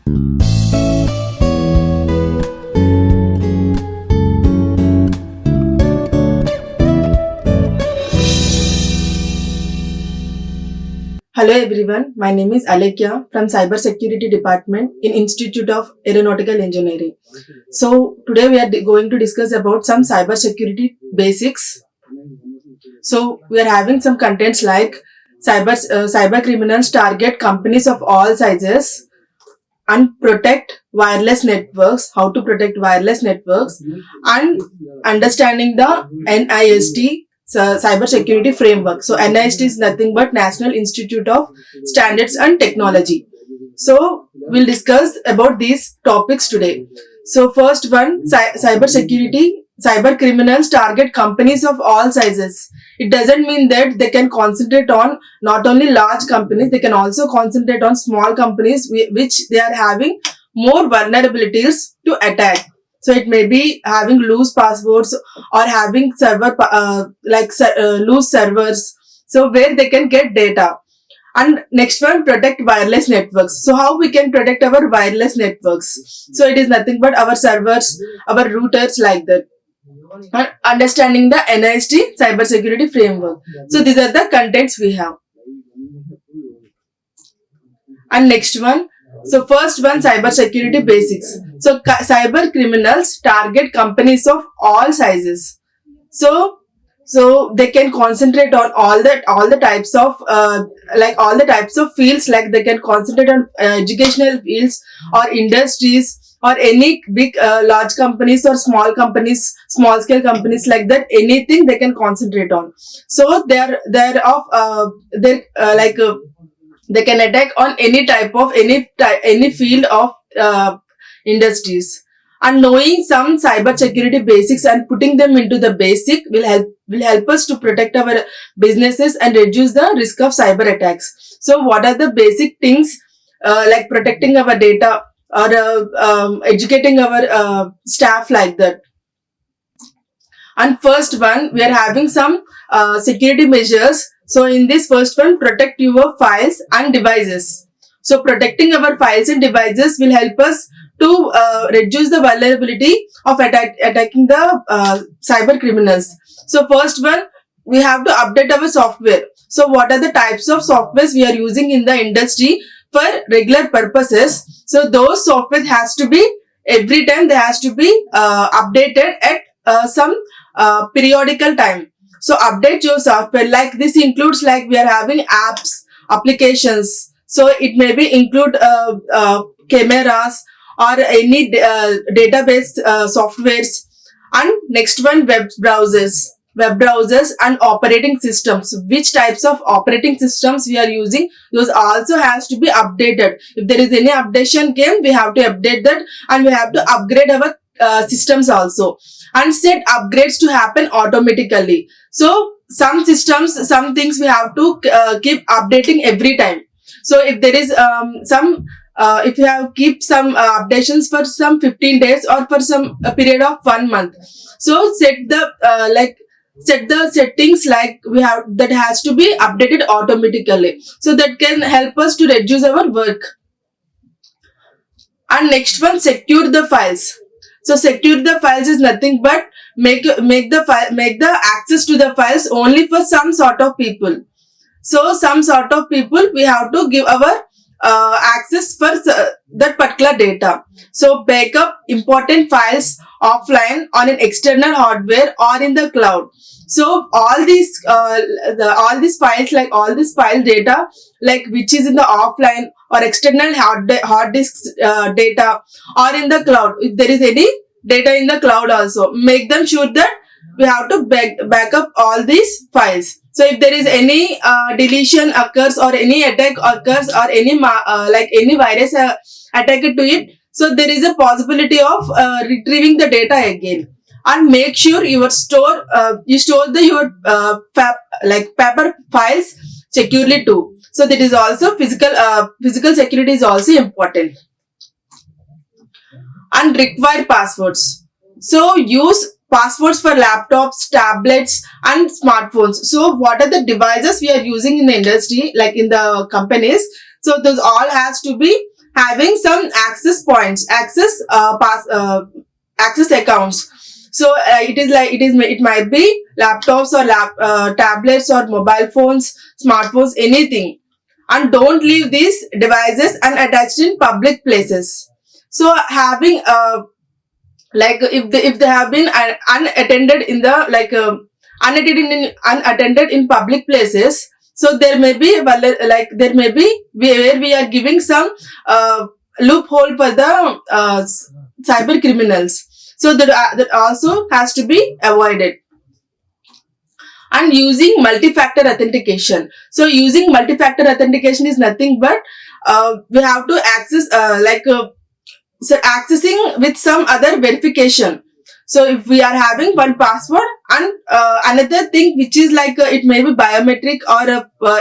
Hello everyone, my name is Alekhya from Cyber Security Department in Institute of Aeronautical Engineering. So today we are going to discuss about some cyber security basics. So we are having some contents like cyber criminals target companies of all sizes and protect wireless networks, how to protect wireless networks, and understanding the NIST cyber security framework. So NIST is nothing but National Institute of Standards and Technology. So we'll discuss about these topics today. So first one, cyber security. Cyber criminals target companies of all sizes. It doesn't mean that they can concentrate on not only large companies, they can also concentrate on small companies which they are having more vulnerabilities to attack. So it may be having loose passwords or having loose servers, so where they can get data. And next one, protect wireless networks. So how we can protect our wireless networks? So it is nothing but our servers, our routers, like that. And understanding the NIST cyber security framework. So these are the contents we have. And next one, so first one, cyber security basics. So cyber criminals target companies of all sizes. So they can concentrate on all the types of all the types of fields. Like they can concentrate on educational fields or industries or any big large companies or small companies, small scale companies, like that. Anything they can concentrate on. So they can attack on any type of any field of industries. And knowing some cyber security basics and putting them into the basic will help us to protect our businesses and reduce the risk of cyber attacks. So what are the basic things like protecting our data or educating our staff, like that? And first one, we are having some security measures. So in this first one, protect your files and devices. So protecting our files and devices will help us to reduce the vulnerability of attacking the cyber criminals. So first one, we have to update our software. So what are the types of softwares we are using in the industry for regular purposes? So those software has to be, every time they has to be updated at some periodical time. So update your software. Like this includes, like we are having apps, applications. So it may be include cameras or any database softwares. And next one, web browsers and operating systems. Which types of operating systems we are using, those also has to be updated. If there is any updation came, we have to update that, and we have to upgrade our systems also, and set upgrades to happen automatically. So some systems, some things we have to keep updating every time. So if there is if you have keep some updations for some 15 days or for some period of 1 month, so set the settings like we have, that has to be updated automatically. So that can help us to reduce our work. And next one, secure the files. So secure the files is nothing but make the access to the files only for some sort of people. So some sort of people we have to give our access for that particular data. So backup important files offline on an external hardware or in the cloud. So all these files, like all this file data, like which is in the offline or external hard disk data or in the cloud. If there is any data in the cloud also, make them sure that we have to back up all these files. So if there is any deletion occurs or any attack occurs or any any virus attacked to it, so there is a possibility of retrieving the data again. And make sure you store your paper files securely too. So that is also physical security is also important. And require passwords. So use passwords for laptops, tablets and smartphones. So what are the devices we are using in the industry, like in the companies? So those all has to be having some access points, access accounts. So it might be laptops or tablets or mobile phones, smartphones, anything. And don't leave these devices unattached in public places. So having if they have been unattended in the unattended in public places, so there may be where we are giving some loophole for the cyber criminals. So that also has to be avoided. And using multi-factor authentication. So using multi-factor authentication is nothing but we have to access accessing with some other verification. So if we are having one password and another thing which is it may be biometric or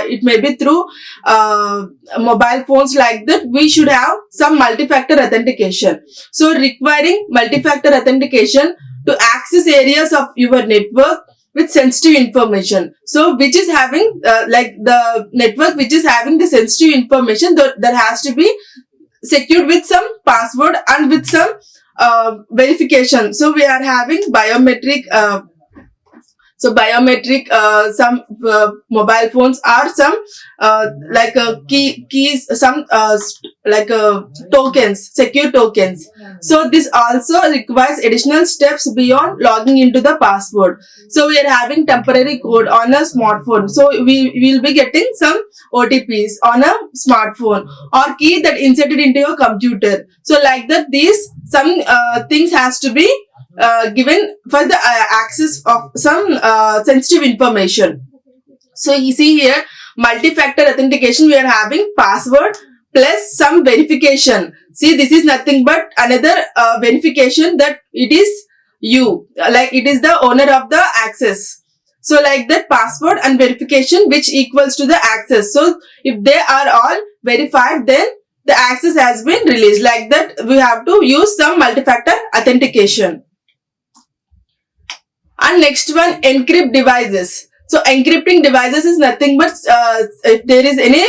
it may be through mobile phones, like that, we should have some multi-factor authentication. So requiring multi-factor authentication to access areas of your network with sensitive information. So which is having the network which is having the sensitive information, that has to be secured with some password and with some verification. So we are having biometric some mobile phones are some keys, some tokens, secure tokens. So this also requires additional steps beyond logging into the password. So we are having temporary code on a smartphone. So we will be getting some OTPs on a smartphone or key that inserted into your computer. So like that, these some things has to be given for the access of some sensitive information. So you see here, multi-factor authentication, we are having password plus some verification. See, this is nothing but another verification that it is you, it is the owner of the access. So like that, password and verification which equals to the access. So if they are all verified, then the access has been released. Like that, we have to use some multi-factor authentication. And next one, encrypt devices. So encrypting devices is nothing but if there is any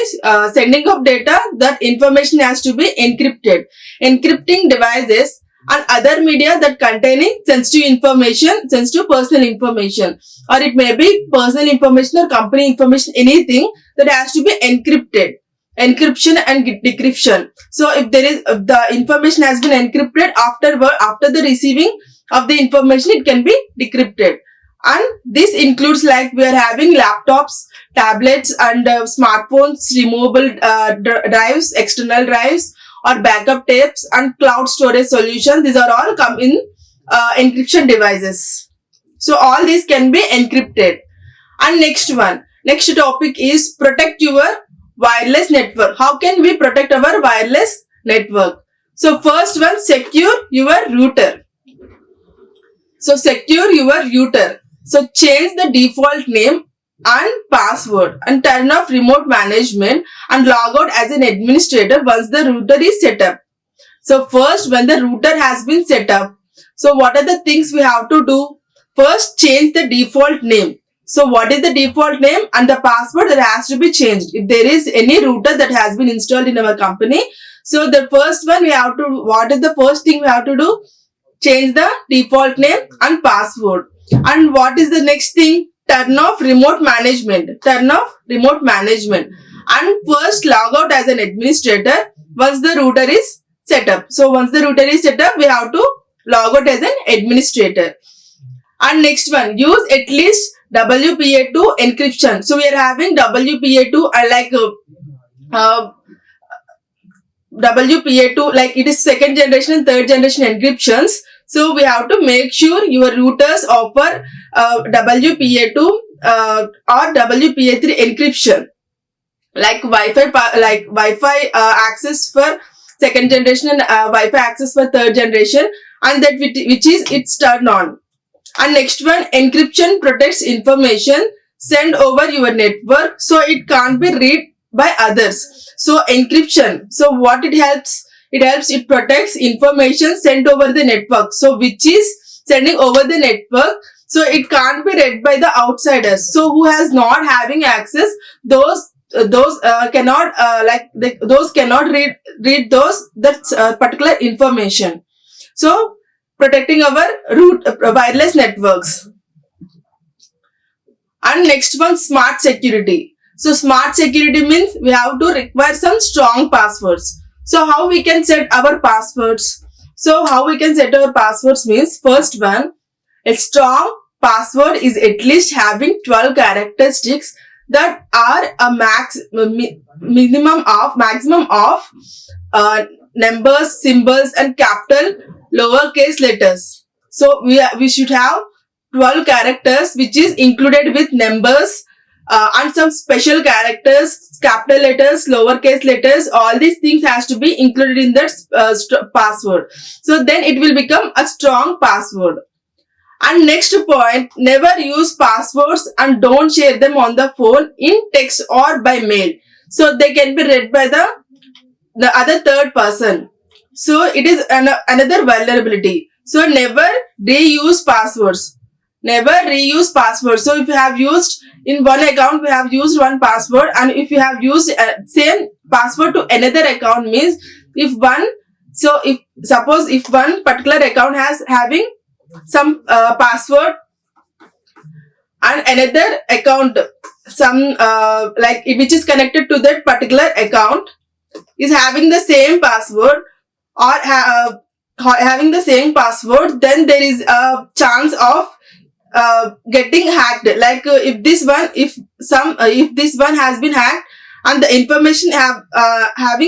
sending of data, that information has to be encrypted. Encrypting devices and other media that containing sensitive information, sensitive personal information, or it may be personal information or company information, anything that has to be encrypted. Encryption and decryption. So if there is the information has been encrypted, after the receiving of the information, it can be decrypted. And this includes we are having laptops, tablets and smartphones, removable drives, external drives or backup tapes and cloud storage solutions. These are all come in encryption devices. So all these can be encrypted. And next topic is protect your wireless network. How can we protect our wireless network? So first one, secure your router. So secure your router. So change the default name and password and turn off remote management and log out as an administrator once the router is set up. So first, when the router has been set up, so what are the things we have to do? First, change the default name. So what is the default name and the password that has to be changed? If there is any router that has been installed in our company, so the first one what is the first thing we have to do? Change the default name and password. And what is the next thing? Turn off remote management. Turn off remote management. And first log out as an administrator once the router is set up. So once the router is set up, we have to log out as an administrator. And next one, use at least WPA2 encryption. So we are having WPA2 WPA2, it is second generation and third generation encryptions. So we have to make sure your routers offer WPA2 or WPA3 encryption, Wi-Fi access for second generation and Wi-Fi access for third generation, and that which is it's turned on. And next one, encryption protects information sent over your network, so it can't be read by others. So encryption, so what it helps? It protects information sent over the network. So which is sending over the network, so it can't be read by the outsiders. So who has not having access, those those cannot those cannot read those that particular information. So protecting our root wireless networks. And next one, smart security. So smart security means we have to require some strong passwords. So how we can set our passwords? So how we can set our passwords means, first one, a strong password is at least having 12 characteristics that are a maximum of numbers, symbols, and capital lowercase letters. So we should have 12 characters, which is included with numbers and some special characters, capital letters, lowercase letters. All these things has to be included in that password. So then it will become a strong password. And next point, never use passwords and don't share them on the phone, in text or by mail. So they can be read by the other third person. So it is another vulnerability. So never reuse passwords. Never reuse passwords. So if you have used in one account, we have used one password, and if you have used same password to another account, means if suppose if one particular account has having some password and another account some which is connected to that particular account is having the same password or having the same password, then there is a chance of getting hacked. Like if this one has been hacked, and the information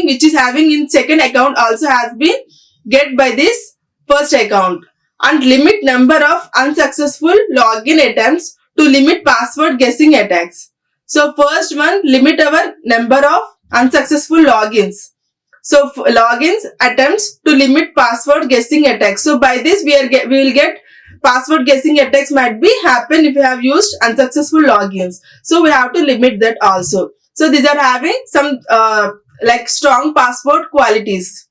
which is having in second account also has been get by this first account. And limit number of unsuccessful login attempts to limit password guessing attacks. So first one, limit our number of unsuccessful logins. So logins attempts to limit password guessing attacks. So by this we will get password guessing attacks might be happen if you have used unsuccessful logins. So we have to limit that also. So these are having some strong password qualities.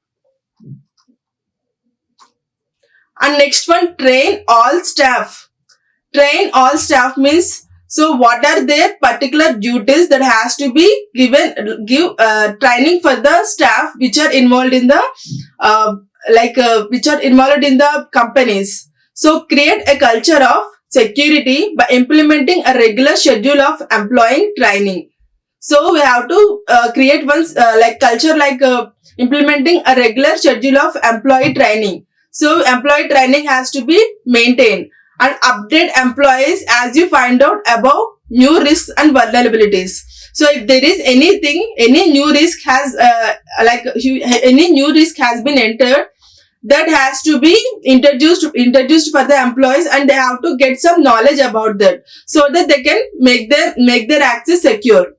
And next one, train all staff. Train all staff means, so what are their particular duties that has to be give training for the staff which are involved in the companies. So create a culture of security by implementing a regular schedule of employee training. So we have to create one culture implementing a regular schedule of employee training. So employee training has to be maintained, and update employees as you find out about new risks and vulnerabilities. So if there is any new risk has been entered, that has to be introduced for the employees, and they have to get some knowledge about that so that they can make their access secure.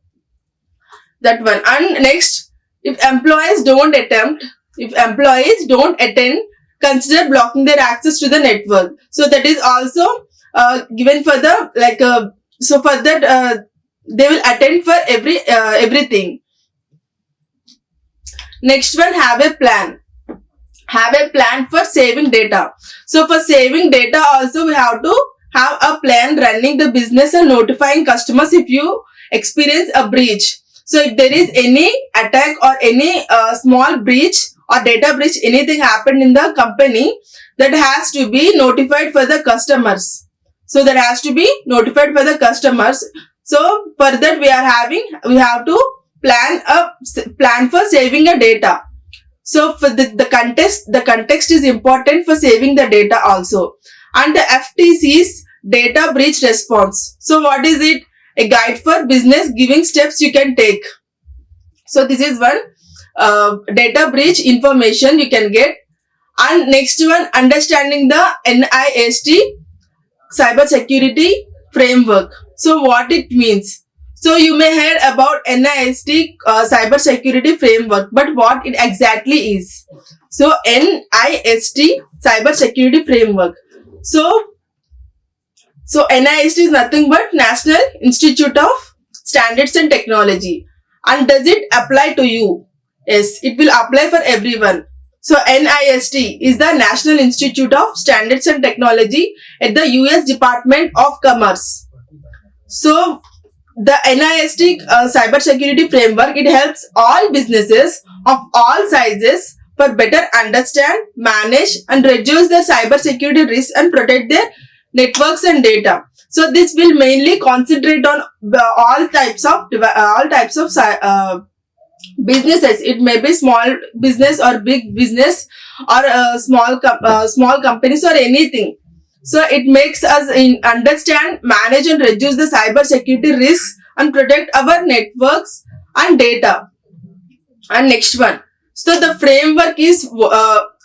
That one. And next, if employees don't attend, consider blocking their access to the network. So that is also given for the so for that they will attend for everything. Next one, have a plan. Have a plan for saving data. So for saving data also we have to have a plan running the business and notifying customers if you experience a breach. So if there is any attack or any small breach or data breach, anything happened in the company, that has to be notified for the customers. So that has to be notified for the customers. So for that we have to plan for saving a data. So for the context is important for saving the data also. And the FTC's data breach response. So what is it? A guide for business giving steps you can take. So this is one data breach information you can get. And next one, understanding the NIST cyber security framework. So what it means? So you may hear about NIST cyber security framework, but what it exactly is? So NIST cyber security framework. So NIST is nothing but National Institute of Standards and Technology. And does it apply to you? Yes, it will apply for everyone. So NIST is the National Institute of Standards and Technology at the US Department of Commerce. So the NIST cybersecurity framework, it helps all businesses of all sizes for better understand, manage and reduce their cybersecurity risks and protect their networks and data. So this will mainly concentrate on all types of businesses. It may be small business or big business or small companies or anything. So it makes us understand, manage and reduce the cyber security risks and protect our networks and data. And next one, so the framework is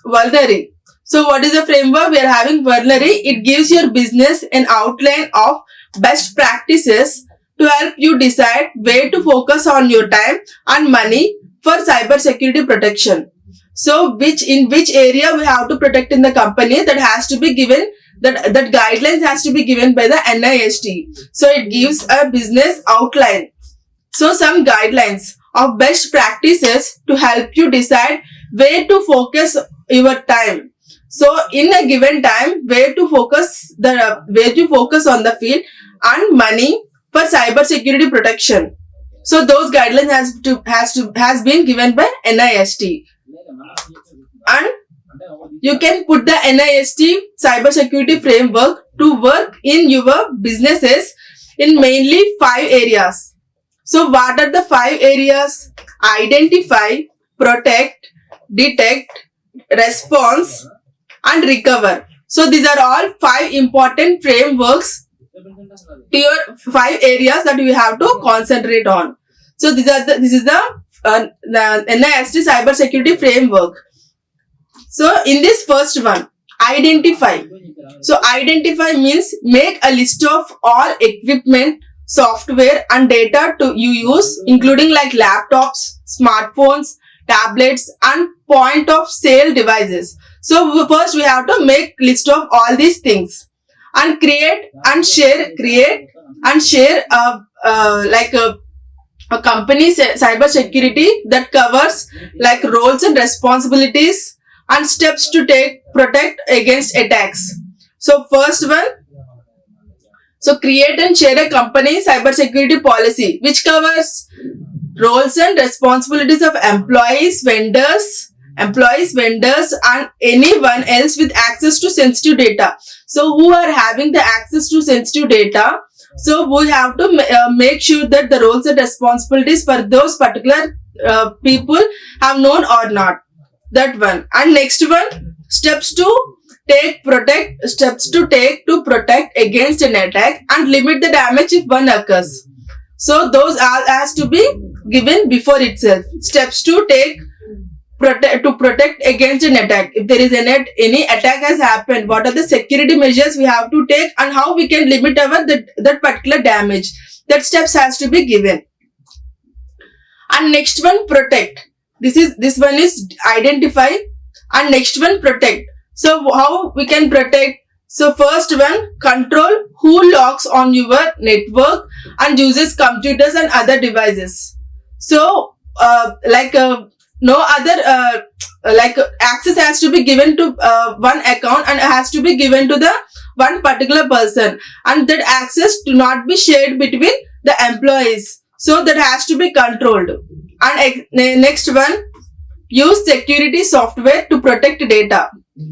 vulnerary. So what is the framework? We are having vulnerary. It gives your business an outline of best practices to help you decide where to focus on your time and money for cyber security protection. So in which area we have to protect in the company, that has to be given, that guidelines has to be given by the NIST. So it gives a business outline. So some guidelines of best practices to help you decide where to focus your time. So in a given time, where to focus on the field and money for cyber security protection. So those guidelines has been given by NIST. And you can put the NIST cybersecurity framework to work in your businesses in mainly 5 areas. So what are the 5 areas? Identify, protect, detect, response and recover. So these are all 5 important frameworks to your 5 areas that you have to concentrate on. So this is the NIST cybersecurity framework. So in this first one, identify. So identify means make a list of all equipment, software and data you use, including like laptops, smartphones, tablets and point of sale devices. So first we have to make list of all these things and create and share a company's cyber security that covers like roles and responsibilities and steps to protect against attacks. So first one, so create and share a company cybersecurity policy which covers roles and responsibilities of employees, vendors and anyone else with access to sensitive data. So who are having the access to sensitive data, so we have to make sure that the roles and responsibilities for those particular people have known or not. That one. And next one, steps to protect against an attack and limit the damage if one occurs. So those has to be given before itself. Steps to protect against an attack. If there is any attack has happened, what are the security measures we have to take and how we can limit that particular damage. That steps has to be given. And next one, protect. This one is identify and next one, protect. So how we can protect? So first one, control who logs on your network and uses computers and other devices. So no other access has to be given to one account and has to be given to the one particular person, and that access do not be shared between the employees. So that has to be controlled. And next one, use security software to protect data.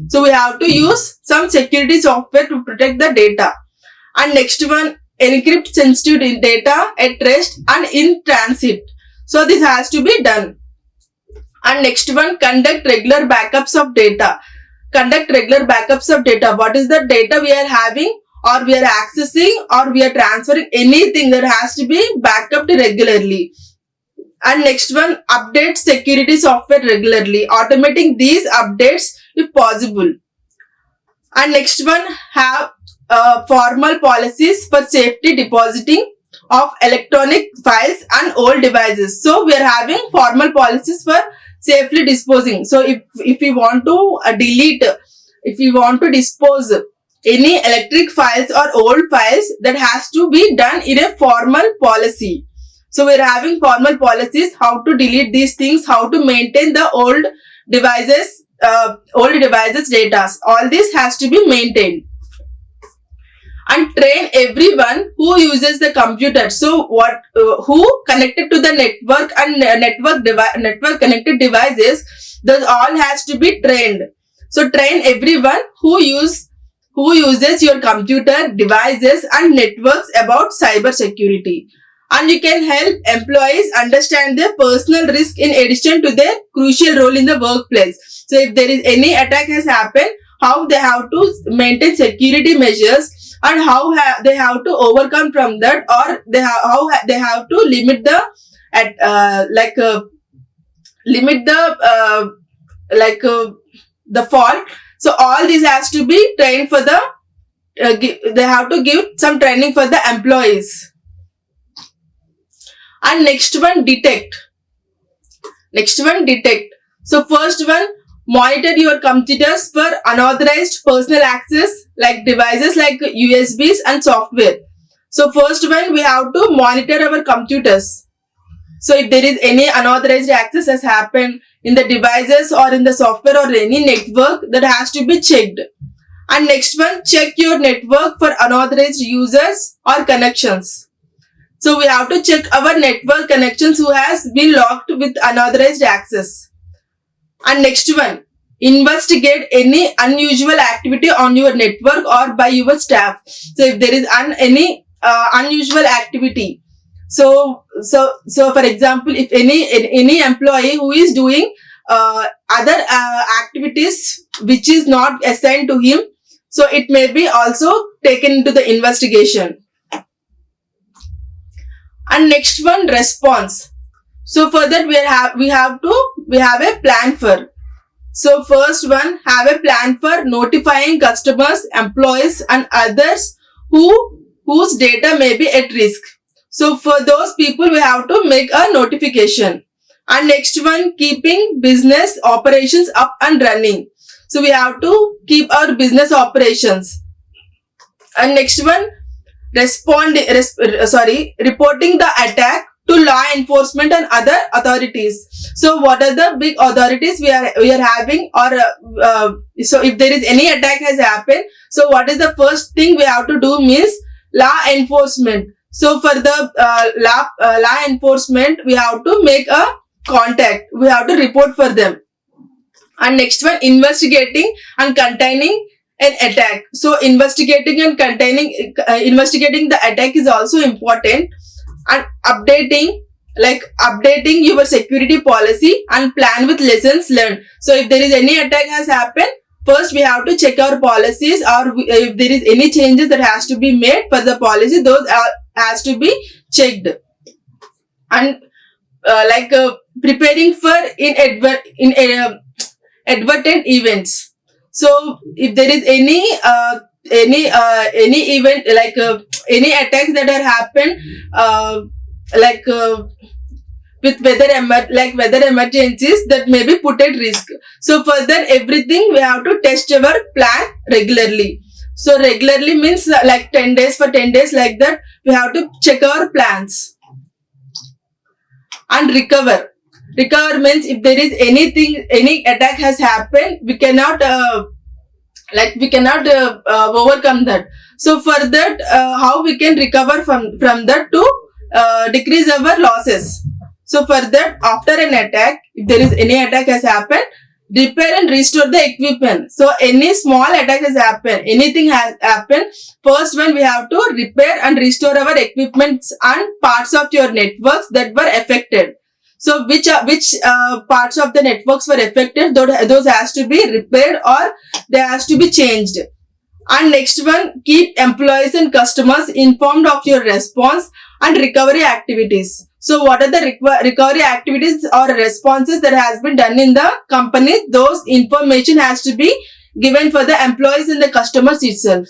So we have to use some security software to protect the data. And next one, encrypt sensitive data at rest and in transit. So this has to be done. And next one, conduct regular backups of data. What is the data we are having or we are accessing or we are transferring, anything that has to be backed up regularly. And next one, update security software regularly, automating these updates if possible. And next one, have formal policies for safety depositing of electronic files and old devices. So we are having formal policies for safely disposing. So if we want to dispose any electric files or old files, that has to be done in a formal policy. So we are having formal policies, how to delete these things, how to maintain the old devices data. All this has to be maintained. and train everyone who uses the computer. So who connected to the network and network connected devices, those all has to be trained. So train everyone who uses your computer devices and networks about cyber security. And you can help employees understand their personal risk in addition to their crucial role in the workplace. So if there is any attack has happened, how they have to maintain security measures, and how they have to overcome from that, or how they have to limit the limit the fault. So all this has to be trained for the they have to give some training for the employees. And next one, detect. So first one, monitor your computers for unauthorized personal access like devices like USBs and software. So first one, we have to monitor our computers. So if there is any unauthorized access has happened in the devices or in the software or any network, that has to be checked. And next one, check your network for unauthorized users or connections. So we have to check our network connections who has been locked with unauthorized access. And next one, investigate any unusual activity on your network or by your staff. So if there is any unusual activity, so for example, if any employee who is doing other activities which is not assigned to him, so it may be also taken into the investigation. And next one, response. So for that we have a plan for. So first one, have a plan for notifying customers, employees and others whose data may be at risk. So for those people we have to make a notification. And next one, keeping business operations up and running. So we have to keep our business operations. And next one, reporting the attack to law enforcement and other authorities. So what are the big authorities we are having, or so if there is any attack has happened, so what is the first thing we have to do means law enforcement. So for the law enforcement, we have to make a contact, we have to report for them. And next one, investigating and containing an attack. So investigating and investigating the attack is also important. And updating your security policy and plan with lessons learned. So if there is any attack has happened, first we have to check our policies, or if there is any changes that has to be made for the policy, those has to be checked. And preparing for advertent events. So if there is any event any attacks that are happened with weather emergencies that may be put at risk. So for that everything we have to test our plan regularly. So regularly means like 10 days for 10 days, like that we have to check our plans. And recover means if there is any attack has happened, we cannot overcome that. So for that how we can recover from that to decrease our losses. So for that, after an attack, if there is any attack has happened, repair and restore the equipment. So any small attack has happened, anything has happened, first when we have to repair and restore our equipments and parts of your networks that were affected. So which parts of the networks were affected, those has to be repaired or they has to be changed. And next one, keep employees and customers informed of your response and recovery activities. So what are the recovery activities or responses that has been done in the company? Those information has to be given for the employees and the customers itself.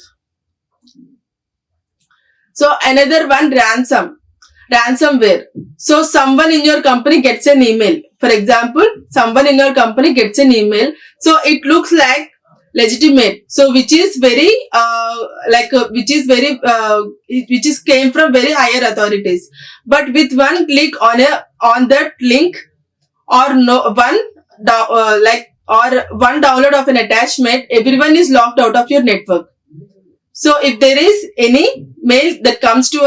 So another one, ransomware. So someone in your company gets an email. For example, someone in your company gets an email. So it looks like legitimate. So which is came from very higher authorities. But with one click on that link or one download of an attachment, everyone is locked out of your network. So if there is any mail that comes to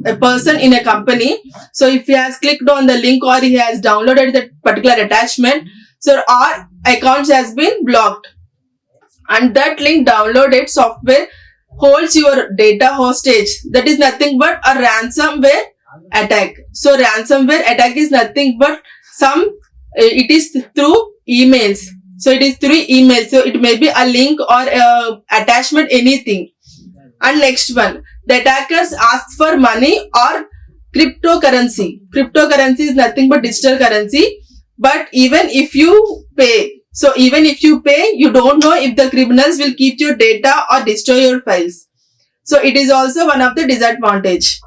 a person in a company, so if he has clicked on the link or he has downloaded that particular attachment, so our accounts has been blocked, and that link downloaded software holds your data hostage. That is nothing but a ransomware attack. So ransomware attack is nothing but it is through emails. So it is through email. So it may be a link or attachment, anything. And next one, the attackers ask for money or cryptocurrency. Cryptocurrency is nothing but digital currency. But even if you pay, so even if you pay, you don't know if the criminals will keep your data or destroy your files. So it is also one of the disadvantage.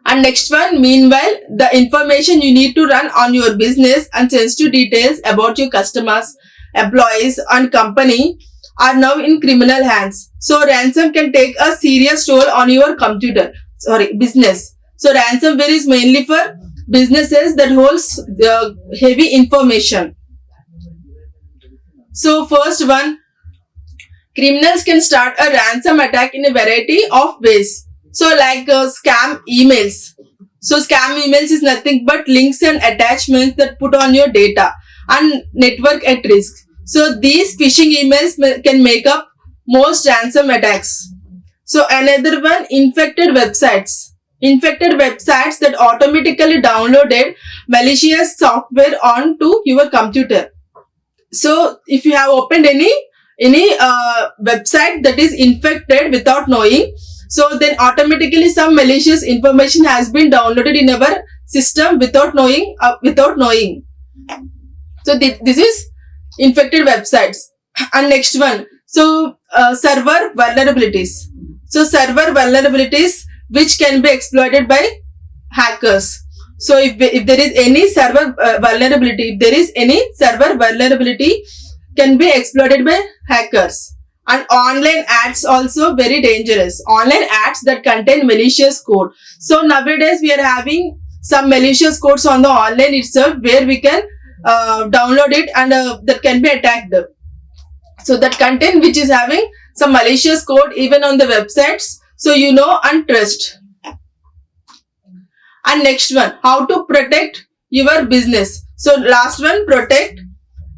And next one, meanwhile, the information you need to run on your business and sensitive details about your customers, employees and company are now in criminal hands. So ransom can take a serious toll on your business. So ransomware is mainly for businesses that holds the heavy information. So first one, criminals can start a ransom attack in a variety of ways. So like scam emails. So scam emails is nothing but links and attachments that put on your data and network at risk. So these phishing emails can make up most ransom attacks. So another one, infected websites. Infected websites that automatically downloaded malicious software onto your computer. So if you have opened any website that is infected without knowing, so then automatically some malicious information has been downloaded in our system without knowing. So this is infected websites. And next one, so server vulnerabilities. So server vulnerabilities which can be exploited by hackers. So if there is any server vulnerability, can be exploited by hackers. And online ads also very dangerous. Online ads that contain malicious code. So nowadays we are having some malicious codes on the online itself where we can download it and that can be attacked. So that content which is having some malicious code even on the websites, so you know and trust. And next one, how to protect your business. So last one, protect.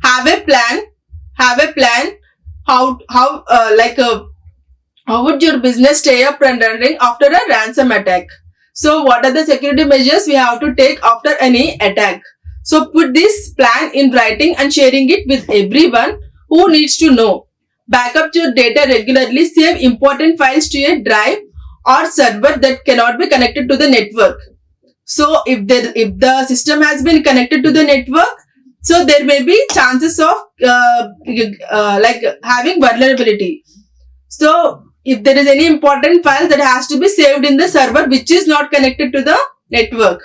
Have a plan. How would your business stay up and running after a ransom attack? So what are the security measures we have to take after any attack? So put this plan in writing and sharing it with everyone who needs to know. Back up your data regularly. Save important files to a drive or server that cannot be connected to the network. So if the system has been connected to the network, so there may be chances of having vulnerability. So if there is any important file that has to be saved in the server which is not connected to the network.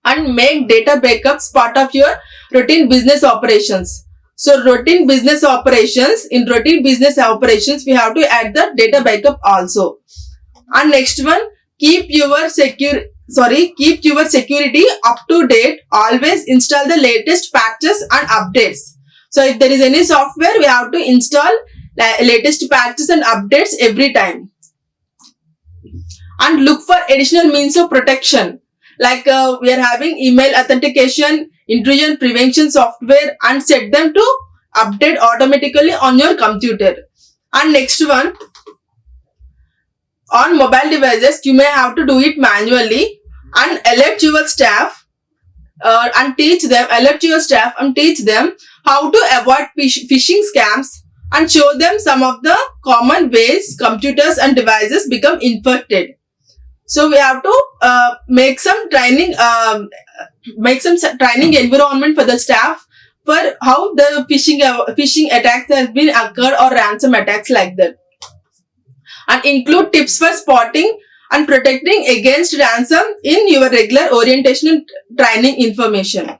And make data backups part of your routine business operations. So in routine business operations, we have to add the data backup also. And next one, keep your security up to date. Always install the latest patches and updates. So if there is any software, we have to install latest patches and updates every time. And look for additional means of protection. Like we are having email authentication, intrusion prevention software, and set them to update automatically on your computer. And next one, on mobile devices, you may have to do it manually and alert your staff and teach them how to avoid phishing scams and show them some of the common ways computers and devices become infected. So we have to make some training environment for the staff for how the phishing attacks has been occurred or ransom attacks like that. And include tips for spotting and protecting against ransom in your regular orientation and training information.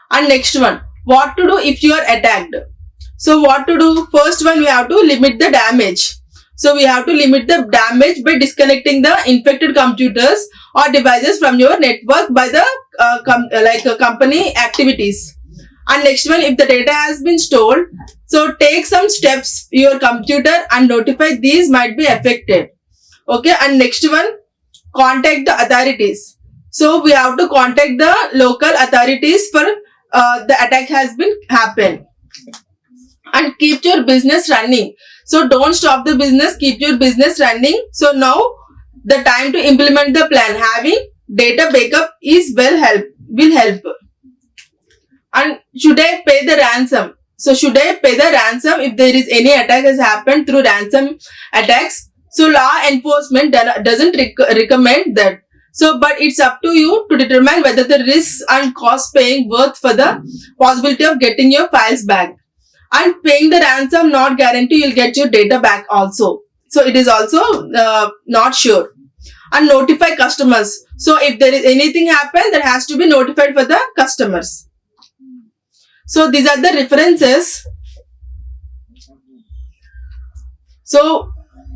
And next one, what to do if you are attacked. So what to do? First one, we have to limit the damage. So we have to limit the damage by disconnecting the infected computers or devices from your network by the company activities. And next one, if the data has been stolen, So take some steps your computer and notify these might be affected. Okay, and next one, contact the authorities. So we have to contact the local authorities for the attack has been happened, and keep your business running. So don't stop the business, keep your business running. So now the time to implement the plan. Having data backup is will help. And should I pay the ransom? So should I pay the ransom if there is any attack has happened through ransom attacks? So law enforcement doesn't recommend that. So, but it's up to you to determine whether the risks and cost paying worth for the possibility of getting your files back. And paying the ransom not guarantee you'll get your data back also. So it is also not sure. And notify customers. So if there is anything happen, that has to be notified for the customers. So these are the references. So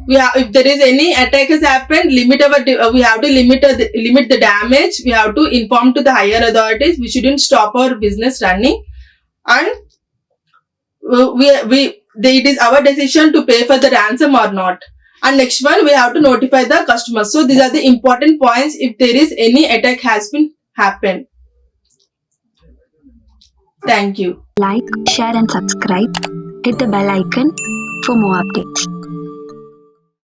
we have, if there is any attack has happened, we have to limit the damage. We have to inform to the higher authorities. We shouldn't stop our business running, and it is our decision to pay for the ransom or not. And next one, we have to notify the customers. So these are the important points if there is any attack has been happened. Thank you. Like, share and subscribe. Hit the bell icon for more updates.